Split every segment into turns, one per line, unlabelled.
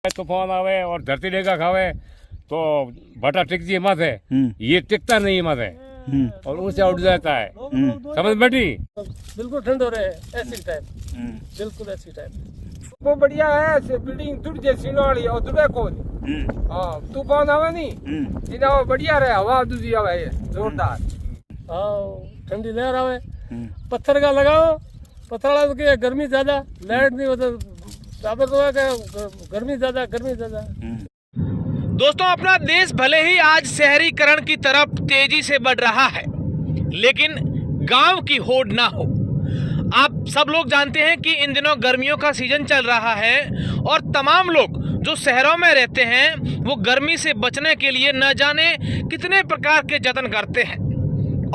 तूफान आवे और धरती डेगा खावे तो भट्टा टिक जी माथे, ये टिकता नहीं माथे और ऊंचा उठ जाता है। समझ बैठी?
बिल्कुल ठंड हो रहे है ऐसी टाइम, बिल्कुल ऐसी टाइम। वो बढ़िया है, बिल्डिंग टूट जाए सीनो वाली और दुबे को हाँ तूफान आवे नहीं सीना वो बढ़िया रहे, हवा दूसरी आवे जोरदार। हाँ ठंडी लहर आवे, पत्थर का लगाओ, पत्थर के गर्मी ज्यादा, लाइट नहीं होता, गर्मी ज्यादा गर्मी ज्यादा।
दोस्तों, अपना देश भले ही आज शहरीकरण की तरफ तेजी से बढ़ रहा है, लेकिन गांव की होड़ ना हो। आप सब लोग जानते हैं कि इन दिनों गर्मियों का सीजन चल रहा है और तमाम लोग जो शहरों में रहते हैं वो गर्मी से बचने के लिए न जाने कितने प्रकार के जतन करते हैं।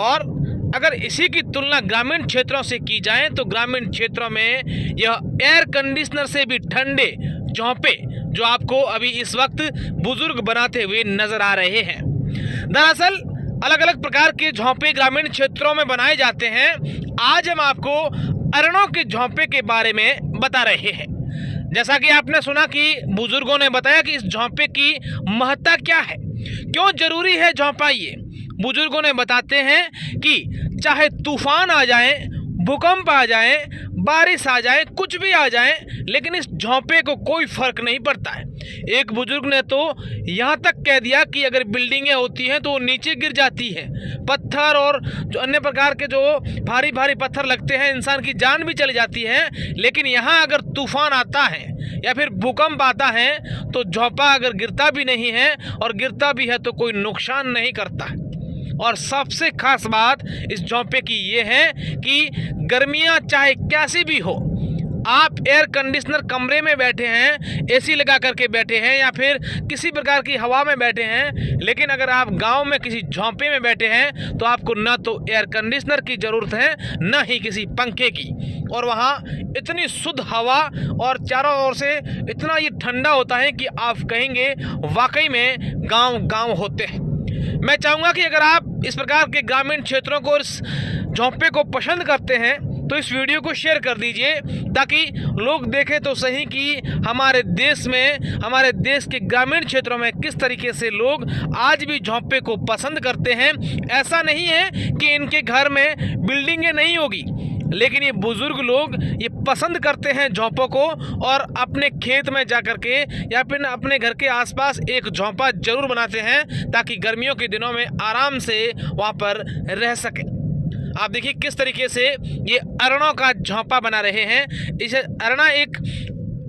और अगर इसी की तुलना ग्रामीण क्षेत्रों से की जाए तो ग्रामीण क्षेत्रों में यह एयर कंडीशनर से भी ठंडे झोंपे जो आपको अभी इस वक्त बुजुर्ग बनाते हुए नजर आ रहे हैं। दरअसल अलग अलग प्रकार के झोंपे ग्रामीण क्षेत्रों में बनाए जाते हैं। आज हम आपको अरणों के झोंपे के बारे में बता रहे हैं। जैसा कि आपने सुना कि बुजुर्गों ने बताया कि इस झोंपे की महत्ता क्या है, क्यों जरूरी है झोंपा। ये बुजुर्गों ने बताते हैं कि चाहे तूफान आ जाए, भूकंप आ जाए, बारिश आ जाए, कुछ भी आ जाए, लेकिन इस झोंपे को कोई फर्क नहीं पड़ता है। एक बुजुर्ग ने तो यहाँ तक कह दिया कि अगर बिल्डिंगें होती हैं तो वो नीचे गिर जाती है, पत्थर और जो अन्य प्रकार के जो भारी भारी पत्थर लगते हैं, इंसान की जान भी चली जाती है। लेकिन यहाँ अगर तूफान आता है या फिर भूकंप आता है तो झोंपा अगर गिरता भी नहीं है और गिरता भी है तो कोई नुकसान नहीं करता है। और सबसे खास बात इस झोंपे की ये है कि गर्मियां चाहे कैसी भी हो, आप एयर कंडीशनर कमरे में बैठे हैं, एसी लगा करके बैठे हैं या फिर किसी प्रकार की हवा में बैठे हैं, लेकिन अगर आप गांव में किसी झोंपे में बैठे हैं तो आपको न तो एयर कंडीशनर की ज़रूरत है न ही किसी पंखे की। और वहाँ इतनी शुद्ध हवा और चारों ओर से इतना ये ठंडा होता है कि आप कहेंगे वाकई में गाँव गाँव होते हैं। मैं चाहूँगा कि अगर आप इस प्रकार के ग्रामीण क्षेत्रों को, इस झोंपे को पसंद करते हैं तो इस वीडियो को शेयर कर दीजिए ताकि लोग देखें तो सही कि हमारे देश में, हमारे देश के ग्रामीण क्षेत्रों में किस तरीके से लोग आज भी झोंपे को पसंद करते हैं। ऐसा नहीं है कि इनके घर में बिल्डिंगें नहीं होगी, लेकिन ये बुजुर्ग लोग ये पसंद करते हैं झोंपों को और अपने खेत में जा कर के या फिर अपने घर के आसपास एक झोंपा जरूर बनाते हैं ताकि गर्मियों के दिनों में आराम से वहाँ पर रह सके। आप देखिए किस तरीके से ये अरणों का झोंपा बना रहे हैं। इसे अरणा एक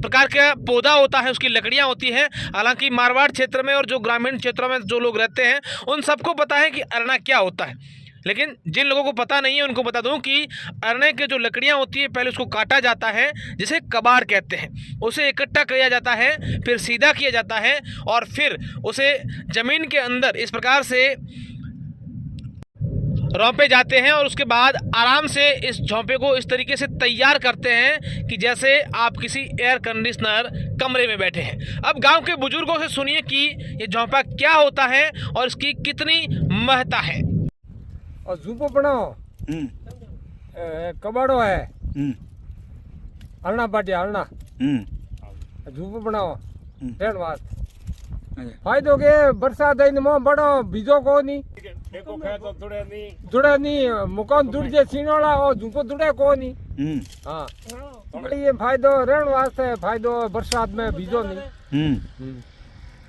प्रकार का पौधा होता है, उसकी लकड़ियाँ होती हैं। हालांकि मारवाड़ क्षेत्र में और जो ग्रामीण क्षेत्रों में जो लोग रहते हैं उन सबको पता है कि अरणा क्या होता है, लेकिन जिन लोगों को पता नहीं है उनको बता दूं कि अरने के जो लकड़ियां होती है पहले उसको काटा जाता है, जिसे कबाड़ कहते हैं, उसे इकट्ठा किया जाता है, फिर सीधा किया जाता है और फिर उसे ज़मीन के अंदर इस प्रकार से रोंपे जाते हैं और उसके बाद आराम से इस झोंपे को इस तरीके से तैयार करते हैं कि जैसे आप किसी एयर कंडीशनर कमरे में बैठे हैं। अब गांव के बुजुर्गों से सुनिए कि ये झोंपा क्या होता है और इसकी कितनी महत्ता है।
और झूपो बनाओ, कबाड़ो है, हलना पाटिया हलना, झूपो बनाओ रहने वास्ते। फायदो के बरसात आई में बड़ो बीजो को नहीं जुड़े नहीं, मकान जुड़ जाए सीनोला और झूपो जुड़े को नहीं। हाँ ये फायदो रहने वास्ते, फायदो बरसात में बीजो नहीं,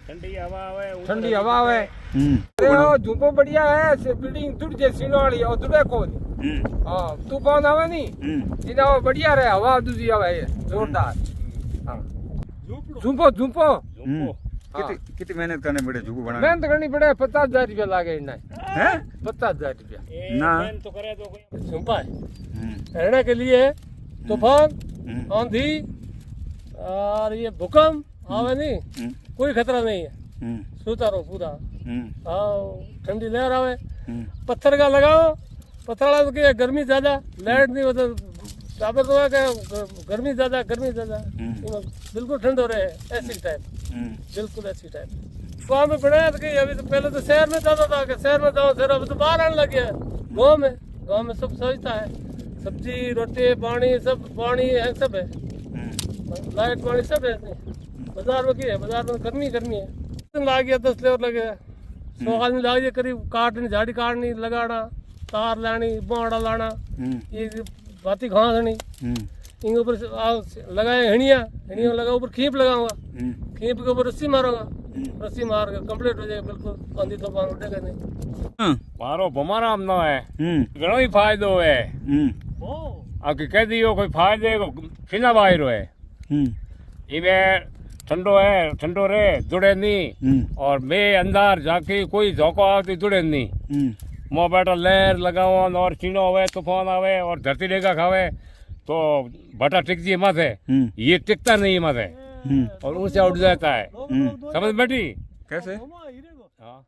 ठंडी हवा आवे,
ठंडी हवा आवे। अरे झूपो बढ़िया है, बिल्डिंग टूट जाए सीनो वाली और दुबे को नहीं। हाँ तूफान आवे नहीं सीना वो बढ़िया रहे, हवा दूसरी आवे जोरदार। हाँ झूपो झूपो
कितनी मेहनत करनी पड़े झूपो बनाने?
मेहनत करनी पड़े, 50,000 रुपया लागे इन्हें। 50,000 रुपया
मेहनत तो करे तो
झूपा है रहने के लिए। तूफान, आंधी और ये भूकंप आवे नहीं, कोई खतरा नहीं है, सोता रहो पूरा। हाँ ठंडी लहर आवे, पत्थर का लगाओ, पत्थर के गर्मी ज्यादा, लाइट नहीं होता, गर्मी ज्यादा गर्मी ज्यादा, बिल्कुल ठंड हो रहे है ऐसी टाइम, बिल्कुल ऐसी टाइम। गाँव में पढ़ाया तो अभी तो पहले तो शहर में जाता था कि शहर में जाओ, शहर अभी तो बाहर आने लगे है। गाँव में सब सोचता है, सब्जी रोटी पानी सब, पानी है सब है, लाइट पानी सब है। बाजार में की है, बाजार में गर्मी है। लाग गया 10 लेबर लगे, 100 आदमी लाग गया करीब, काटनी झाड़ी काटनी, लगाना, तार लानी, बाड़ा लाना, ये भाती घास हनी, इनके ऊपर लगाए हणिया लगा, ऊपर खींप लगाऊंगा, खींप के ऊपर रस्सी मारूंगा, रस्सी मार के कंप्लीट हो जाएगा बिल्कुल, आंधी तूफान उठेगा नहीं।
मारो बमारा हम ना है, घणो ही फायदो है। आगे कह दियो कोई फायदे को फिना बाहर है, इवे ठंडो है, ठंडो रे जुड़े नहीं, और मैं अंदर जाके कोई धोखो आती जुड़े नहीं। मो बैठा लहर लगावन और चीनो आवे, तूफान आवे और धरती डेगा खावे तो भटा टिक जी माथे, ये टिकता नहीं माथे और ऊंचा उठ जाता है। समझ बैठी
कैसे?
हाँ।